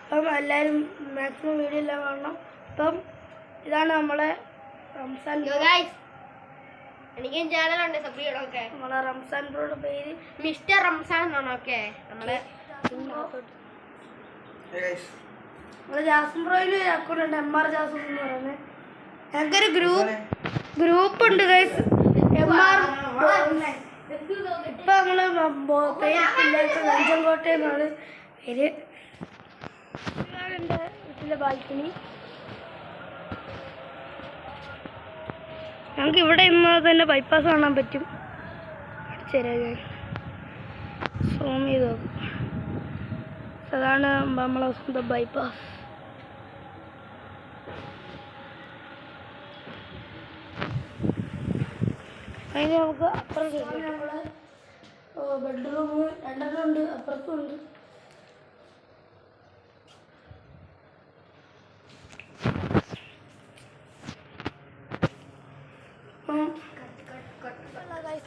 അപ്പം എല്ലാവരും maximum video എല്ലാം കാണണം. അപ്പം ഇതാണ് നമ്മളെ റംസാൻ. എനിക്കും ചാനലുണ്ട്, സബ് ചെയ്യണമൊക്കെ. നമ്മളെ റംസാൻ ബ്രോയുടെ പേര് മിസ്റ്റർ റംസാൻ എന്നാണ്. ഓക്കെ, നമ്മളെ ജാസ്മിൻ ബ്രോയിന് ഒരു അക്കൗണ്ട് ഉണ്ട്, MR ജാസ്മിൻ എന്ന് പറയുന്നത്. ഞങ്ങൾക്കൊരു ഗ്രൂപ്പ് ഉണ്ട് ഗൈസ്, MR. ഇപ്പം നമ്മൾ പേര് വെഞ്ചങ്കോട്ട എന്നാണ് പേര്. എൻ്റെ വീട്ടിലെ ബാൽക്കണി. ഞങ്ങൾക്ക് ഇവിടെ ഇന്ന് തന്നെ ബൈപ്പാസ് കാണാൻ പറ്റും. ശരി, ഞാൻ സൂം ചെയ്ത് നോക്കും. അതാണ് നമ്മളെ സ്വന്തം ബൈപ്പാസ്. അതിന് നമുക്ക് അപ്പുറത്ത് നമ്മളെ ബെഡ്റൂം 2 ഉണ്ട്, അപ്പുറത്തും ഉണ്ട്.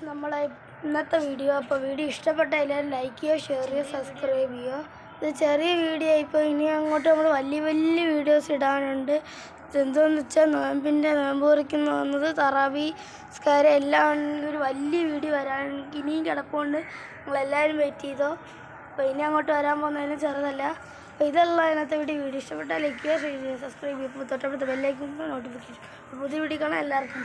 നമ്മളെ ഇന്നത്തെ വീഡിയോ. അപ്പോൾ വീഡിയോ ഇഷ്ടപ്പെട്ട എല്ലാവരും ലൈക്ക് ചെയ്യുക, ഷെയർ ചെയ്യുക, സബ്സ്ക്രൈബ് ചെയ്യുക. ഇത് ചെറിയ വീഡിയോ ഇപ്പോൾ ഇനി അങ്ങോട്ട് നമ്മൾ വലിയ വലിയ വീഡിയോസ് ഇടാനുണ്ട്. എന്തെന്ന് വെച്ചാൽ നോമ്പ് കുറിക്കുന്ന വന്നത് തറാവി സ്കാരം എല്ലാം ഒരു വലിയ വീഡിയോ വരാൻ ഇനിയും കിടപ്പുണ്ട്. നിങ്ങളെല്ലാവരും വെയിറ്റ് ചെയ്തോ. അപ്പോൾ ഇനി അങ്ങോട്ട് വരാൻ പോകുന്നതിന് ചെറുതല്ല. അപ്പോൾ ഇതല്ല ഇന്നത്തെ വീഡിയോ ഇഷ്ടപ്പെട്ടാൽ ലൈക്ക് ചെയ്യുക, ഷെയർ ചെയ്യുക, സബ്സ്ക്രൈബ് ചെയ്യുക. തൊട്ടടുത്ത ബെല്ലൈക്കൺ നോട്ടിഫിക്കേഷൻ. പുതിയ വീഡിയോ കാണാൻ എല്ലാവർക്കും.